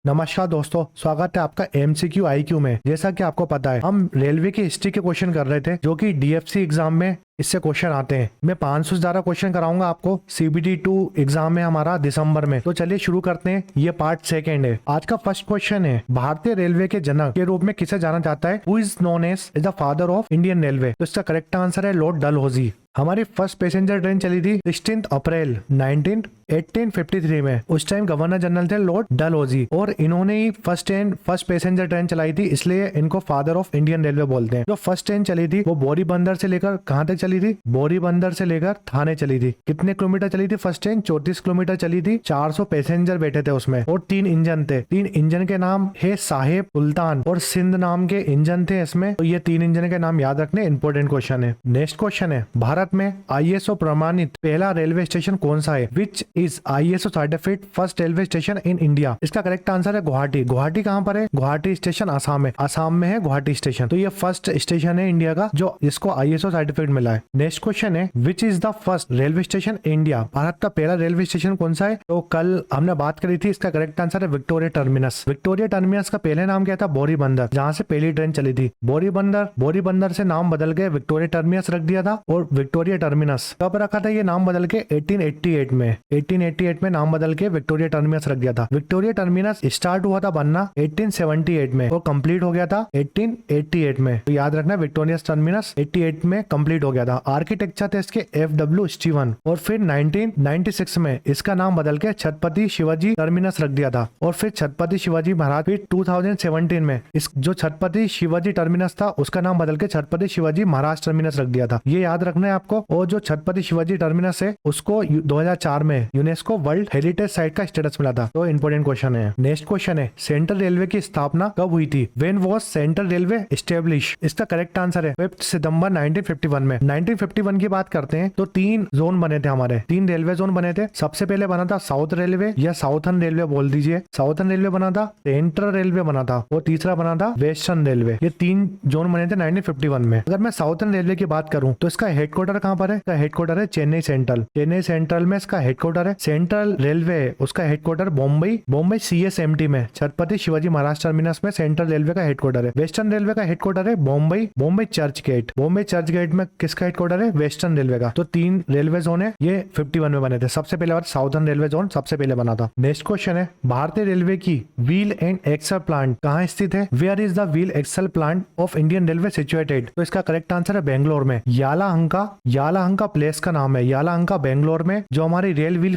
नमस्कार दोस्तों, स्वागत है आपका एमसीक्यू आईक्यू में। जैसा कि आपको पता है, हम रेलवे की हिस्ट्री के क्वेश्चन कर रहे थे जो कि डीएफसी एग्जाम में इससे क्वेश्चन आते हैं। मैं 500 से ज्यादा क्वेश्चन कराऊंगा आपको। सीबीटी 2 एग्जाम है हमारा दिसंबर में। तो चलिए शुरू करते हैं। ये पार्ट सेकंड है। आज का फर्स्ट क्वेश्चन है, भारतीय रेलवे के जनक के रूप में किसे जाना जाता है? Who is known as the father of Indian railway? तो इसका करेक्ट आंसर है लॉर्ड डलहौजी। हमारी फर्स्ट पैसेंजर ट्रेन चली थी 16 अप्रैल 1853 में। उस टाइम गवर्नर जनरल थे लॉर्ड डलहौजी, और इन्होंने ही फर्स्ट पैसेंजर ट्रेन चलाई थी, इसलिए इनको फादर ऑफ इंडियन रेलवे बोलते हैं। जो फर्स्ट ट्रेन चली थी वो बोरी बंदर से लेकर कहाँ तक चली थी? बोरी बंदर से लेकर थाने चली थी। कितने किलोमीटर चली थी फर्स्ट ट्रेन? 34 किलोमीटर चली थी। 400 पैसेंजर बैठे थे उसमें, और 3 इंजन थे। 3 इंजन के नाम है साहेब, सुल्तान और सिंध नाम के इंजन थे इसमें। तो ये 3 इंजन के नाम याद रखने, इंपॉर्टेंट क्वेश्चन है। नेक्स्ट क्वेश्चन है, भारत में आईएसओ प्रमाणित पहला रेलवे स्टेशन कौन सा है? Which is ISO certified first railway station in India? इसका करेक्ट आंसर है गुवाहाटी। गुवाहाटी कहाँ पर है? गुवाहाटी स्टेशन आसाम है। आसाम में है गुवाहाटी स्टेशन। तो ये फर्स्ट स्टेशन है इंडिया का जो जिसको आईएसओ सर्टिफिकेट मिला है। नेक्स्ट क्वेश्चन है, which is the first railway station India? Bharat का पहला रेलवे स्टेशन कौन सा है? तो कल हमने बात करी थी, इसका करेक्ट आंसर है विक्टोरिया टर्मिनस। विक्टोरिया टर्मिनस का पहले नाम क्या था? बोरी बंदर, जहाँ से पहली ट्रेन चली थी। बोरी बंदर से नाम बदल के विक्टोरिया टर्मिनस रख दिया था। और विक्टोरिया टर्मिनस कब रखा था? ये नाम बदल के 1888 में नाम बदल के विक्टोरिया टर्मिनस रख दिया था। विक्टोरिया टर्मिनस स्टार्ट हुआ था बनना 1878 में और कंप्लीट हो गया था 1888 में। तो याद रखना, विक्टोरिया टर्मिनस 88 में कंप्लीट हो गया था। आर्किटेक्चर थे इसके FW स्टीवन, और फिर 1996 में इसका नाम बदल के छत्रपति शिवाजी टर्मिनस रख दिया था। और फिर छत्रपति शिवाजी महाराज, फिर 2017 में इस जो छत्रपति शिवाजी टर्मिनस था उसका नाम बदल के छत्रपति शिवाजी महाराज टर्मिनस रख दिया था। ये याद रखना है आपको। और जो छत्रपति शिवाजी टर्मिनस है उसको 2004 में यूनेस्को वर्ल्ड हेरिटेज साइट का स्टेटस मिला था। तो इंपोर्टेंट क्वेश्चन है। नेक्स्ट क्वेश्चन है, सेंट्रल रेलवे की स्थापना कब हुई थी? When was central railway establish? इसका करेक्ट आंसर है 5 सितंबर 1951 में। 1951 की बात करते हैं तो 3 जोन बने थे हमारे, 3 रेलवे जोन बने थे। सबसे पहले बना था साउथ रेलवे या साउथर्न रेलवे बोल दीजिए। साउथर्न रेलवे बना था, सेंट्रल रेलवे बना था, और तीसरा बना था वेस्टर्न रेलवे। ये 3 जोन बने थे 1951 में। अगर मैं साउथर्न रेलवे की बात करूं तो इसका हेडक्वार्टर कहाँ पर है? इसका हेडक्वार्टर है चेन्नई सेंट्रल। चेन्नई सेंट्रल में इसका हेडक्वार्टर है। सेंट्रल रेलवे उसका हेडक्वार्टर बॉम्बे CSMT में, छत्रपति शिवाजी महाराज टर्मिनस में सेंट्रल रेलवे का हेडक्वार्टर है। वेस्टर्न रेलवे का हेडक्वार्टर है बॉम्बे चर्च गेट। बॉम्बे चर्च गेट में किसका हेडक्वार्टर है? वेस्टर्न रेलवे का। तो 3 रेलवे जोन है, ये 51 में बने थे। सबसे पहले बार साउथर्न रेलवे जोन सबसे पहले बना था। नेक्स्ट क्वेश्चन है, भारतीय रेलवे की व्हील एंड एक्सल प्लांट कहाँ स्थित है? Where is the wheel axle plant of Indian railway situated? तो इसका करेक्ट आंसर है बेंगलोर में। यालाहंका प्लेस का नाम है। यालाहंका बेंगलोर में जो हमारी रेल व्हील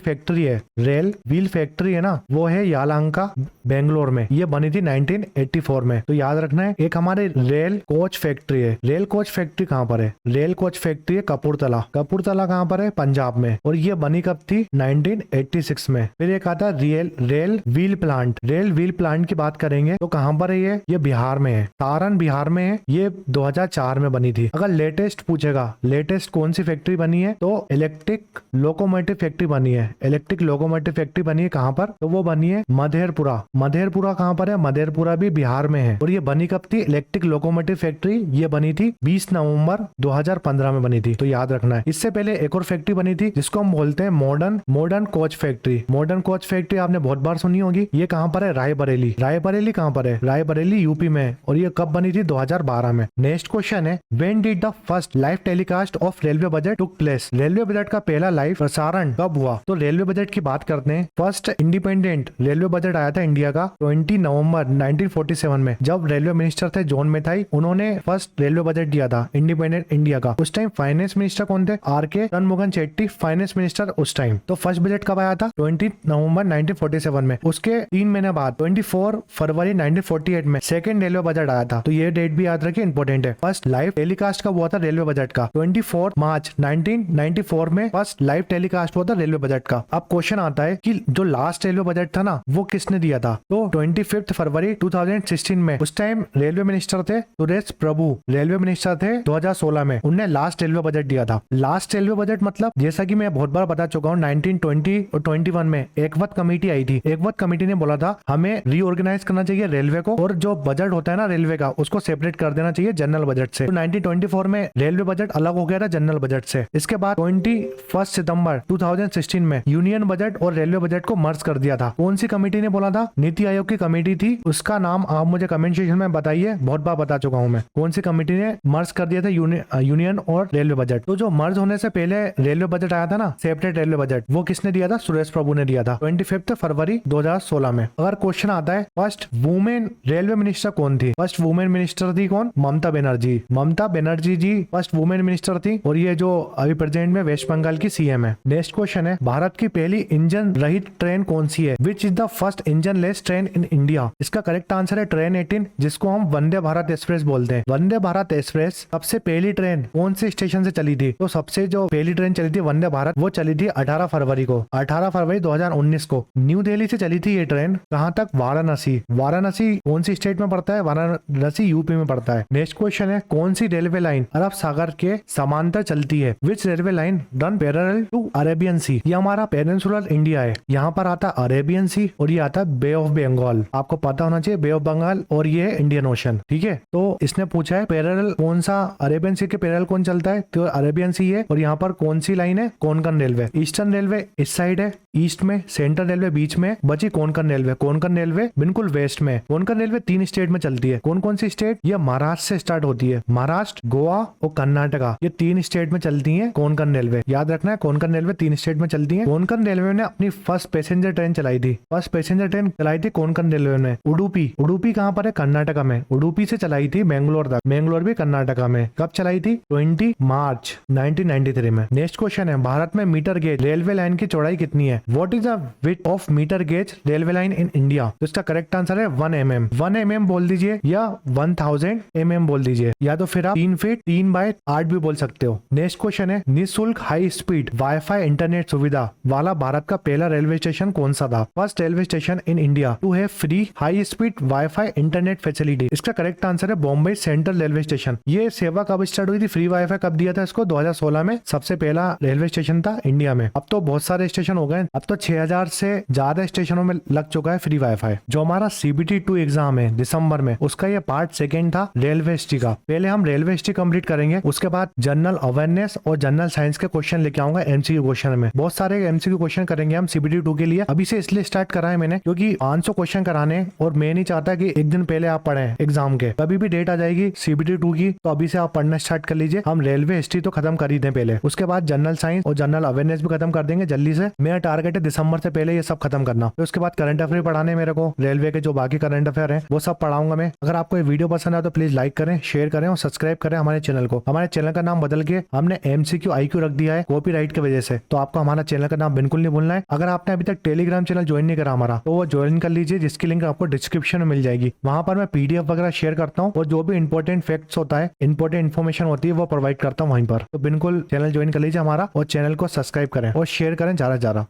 फैक्ट्री है ना, वो है यालाहंका बेंगलोर में। ये बनी थी 1984 में। तो याद रखना है। एक हमारे रेल कोच फैक्ट्री है। रेल कोच फैक्ट्री कहाँ पर है? रेल कोच फैक्ट्री है कपूरथला कहाँ पर है? पंजाब में। और ये बनी कब थी? 1986 में। फिर एक आता रेल व्हील प्लांट की बात करेंगे तो कहाँ पर है? ये बिहार में है, सारण बिहार में है। ये 2004 में बनी थी। अगर लेटेस्ट पूछेगा, लेटेस्ट कौन सी फैक्ट्री बनी है, तो इलेक्ट्रिक लोकोमोटिव फैक्ट्री बनी है। इलेक्ट्रिक लोकोमोटिव फैक्ट्री बनी है कहाँ पर? तो वो बनी है मधेरपुरा कहाँ पर है? मधेरपुरा भी बिहार में है। और ये बनी कब थी? इलेक्ट्रिक लोकोमोटिव फैक्ट्री ये बनी थी 20 नवंबर 2015 में बनी थी। तो याद रखना है। इससे पहले एक और फैक्ट्री बनी थी जिसको हम बोलते हैं modern coach factory. Modern coach factory आपने बहुत बार सुनी होगी। ये कहाँ पर है? रायबरेली कहाँ पर है? रायबरेली यूपी में। और ये कब बनी थी? 2012 में। नेक्स्ट क्वेश्चन है, when did the first live telecast of railway budget took place? Railway budget का पहला लाइव प्रसारण कब हुआ? तो रेलवे बजट की बात करते हैं। फर्स्ट इंडिपेंडेंट रेलवे बजट आया था इंडिया का 20 नवंबर 1947 में, जब रेलवे मिनिस्टर थे जॉन मेथाई। उन्होंने फर्स्ट रेलवे बजट दिया था इंडिपेंडेंट इंडिया का। उस टाइम फाइनेंस मिनिस्टर कौन थे? RK रणमोहन शेट्टी फाइनेंस मिनिस्टर उस टाइम। तो फर्स्ट बजट कब आया था? 20 नवंबर 1947 में। उसके 3 महीने बाद 24 फरवरी 1948 में सेकंड रेलवे बजट आया था। तो ये डेट भी याद रखिए, इंपॉर्टेंट है। फर्स्ट लाइव टेलीकास्ट कब हुआ था रेलवे बजट का? 24 मार्च 1994 में फर्स्ट लाइव टेलीकास्ट हुआ था रेलवे बजट का। अब क्वेश्चन आता है कि जो लास्ट रेलवे बजट था ना, वो किसने दिया था? तो 25 फरवरी 2016 में उस टाइम रेलवे मिनिस्टर थे सुरेश प्रभु, रेलवे मिनिस्टर थे 2016 में। उनने लास्ट रेलवे बजट दिया था। लास्ट रेलवे बजट मतलब जैसा कि मैं बहुत बार बता चुका हूँ, 1920 और 21 में एकवत कमेटी आई थी। एकवत कमेटी ने बोला था हमें रीऑर्गेनाइज करना चाहिए रेलवे को, और जो बजट होता है ना रेलवे का उसको सेपरेट कर देना चाहिए जनरल बजट से। तो 1924 में रेलवे बजट अलग हो गया था जनरल बजट से। इसके बाद 21 सितंबर 2016 में यूनियन बजट और रेलवे बजट को मर्ज कर दिया था। कौन सी कमेटी ने बोला था? नीति आयोग की कमेटी थी, उसका नाम आप मुझे कमेंट सेक्शन में बताइए, बहुत बार बता चुका हूँ मैं। कौन सी कमेटी ने मर्ज कर दिया था यूनियन और रेलवे बजट? तो जो मर्ज होने से पहले रेलवे बजट आया था ना, सेपरेट रेलवे बजट, वो किसने दिया था? सुरेश प्रभु ने दिया था 25 फरवरी 2016 में। अगर क्वेश्चन आता है फर्स्ट वुमेन रेलवे मिनिस्टर कौन थी? फर्स्ट वुमेन मिनिस्टर थी कौन? ममता बनर्जी। ममता बनर्जी जी फर्स्ट वुमेन मिनिस्टर थी, और ये जो अभी प्रेजेंट में वेस्ट बंगाल की सीएम है। नेक्स्ट क्वेश्चन है भारत की पहली इंजन रहित ट्रेन कौन सी है? Which is the first engine less train in India? इसका करेक्ट आंसर है ट्रेन 18, जिसको हम वंदे भारत एक्सप्रेस बोलते हैं। वंदे भारत एक्सप्रेस सबसे पहली ट्रेन कौन से स्टेशन से चली थी? तो सबसे जो पहली ट्रेन चली थी वंदे भारत, वो चली थी 18 फरवरी को, 18 फरवरी 2019 को। न्यू दिल्ली से चली थी ये ट्रेन, कहाँ तक? वाराणसी। वाराणसी कौन सी स्टेट में पड़ता है? वाराणसी यूपी में पड़ता है। नेक्स्ट क्वेश्चन है कौन सी रेलवे लाइन अरब सागर के समांतर चलती है? Which railway line run parallel to Arabian sea? ये हमारा पेनिनसुलर इंडिया है, यहाँ पर आता अरेबियन सी और ये आता बे ऑफ बंगाल। आपको पता होना चाहिए बे ऑफ बंगाल और ये है इंडियन ओशन, ठीक है। तो इसने पूछा है पैरेलल कौन सा, अरेबियन सी के पैरेलल कौन चलता है? तो अरेबियन सी है। और यहाँ पर कौन सी लाइन है? कोंकण रेलवे। ईस्टर्न रेलवे इस साइड है ईस्ट में, सेंट्रल रेलवे बीच में, बची कोंकण रेलवे। कोंकण रेलवे बिल्कुल वेस्ट में। कोंकण रेलवे 3 स्टेट में चलती है। कौन कौन सी स्टेट? ये महाराष्ट्र से स्टार्ट होती है, महाराष्ट्र, गोवा और कर्नाटका, ये 3 स्टेट में चलती है कोंकण रेलवे। याद रखना है कोंकण रेलवे 3 स्टेट में चलती है। कोंकण रेलवे ने अपनी फर्स्ट पैसेंजर ट्रेन चलाई थी, फर्स्ट पैसेंजर ट्रेन चलाई थी कोंकण रेलवे ने। उडुपी, उडुपी कहाँ पर है? कर्नाटका में। उडुपी से चलाई थी बेंगलोर तक, बेंगलोर भी कर्नाटका में। कब चलाई थी? 20 मार्च 1993 में। नेक्स्ट क्वेश्चन है भारत में मीटर गेज रेलवे लाइन की चौड़ाई कितनी है? What is the width of metre gauge railway line in India? तो इसका करेक्ट आंसर है 1 mm। 1 mm बोल दीजिए या 1000 mm बोल दीजिए, या तो फिर आप 3 फीट 3/8 भी बोल सकते हो। नेक्स्ट क्वेश्चन है निःशुल्क हाई स्पीड वाईफाई इंटरनेट सुविधा वाला भारत का पहला रेलवे स्टेशन कौन सा था? First railway station in India to have free high speed wifi internet facility. इसका करेक्ट आंसर है बॉम्बे सेंट्रल रेलवे स्टेशन। ये सेवा कब स्टार्ट हुई थी? फ्री वाईफाई कब दिया था इसको? 2016 में सबसे पहला रेलवे स्टेशन था इंडिया में। अब तो बहुत सारे स्टेशन हो गए, अब तो 6000 से ज्यादा स्टेशनों में लग चुका है फ्री वाईफाई। जो हमारा CBT 2 एग्जाम है दिसंबर में, उसका ये पार्ट 2 था रेलवे हिस्ट्री का। पहले हम रेलवे हिस्ट्री कंप्लीट करेंगे, उसके बाद जनरल अवेयरनेस और जनरल साइंस के क्वेश्चन लेके आऊंगा MCQ क्वेश्चन में। बहुत सारे MCQ क्वेश्चन करेंगे हम CBT 2 के लिए। अभी से इसलिए स्टार्ट करा है मैंने क्योंकि 500 क्वेश्चन कराने, और मैं नहीं चाहता कि एक दिन पहले आप पढ़े एग्जाम के। कभी भी डेट आ जाएगी CBT 2 की, तो अभी से आप पढ़ना स्टार्ट कर लीजिए। हम रेलवे हिस्ट्री तो खत्म कर ही दें पहले, उसके बाद जनरल साइंस और जनरल अवेयरनेस भी खत्म कर देंगे जल्दी से। मेरा टारगेट है दिसंबर से पहले ये सब खत्म करना। तो उसके बाद करंट अफेयर पढ़ाने मेरे को, रेलवे के जो बाकी करंट अफेयर हैं वो सब पढ़ाऊंगा मैं। अगर आपको ये वीडियो पसंद आए तो प्लीज लाइक करें, शेयर करें और सब्सक्राइब करें हमारे चैनल को। हमारे चैनल का नाम बदल के हमने MCQ IQ रख दिया है कॉपीराइट की वजह से, तो आपको हमारा चैनल का नाम बिल्कुल नहीं भूलना है। अगर आपने अभी तक टेलीग्राम चैनल ज्वाइन नहीं करा हमारा, तो वो ज्वाइन कर लीजिए, जिसकी लिंक आपको डिस्क्रिप्शन में मिल जाएगी। वहां पर मैं PDF वगैरह शेयर करता हूँ और जो भी इंपॉर्टेंट फैक्ट्स होता है, इंपॉर्टेंट इन्फॉर्मेशन होती है, वो प्रोवाइड करता हूँ वहीं पर। तो बिल्कुल चैनल ज्वाइन कर लीजिए हमारा, और चैनल को सब्सक्राइब करें और शेयर करें ज्यादा से ज्यादा।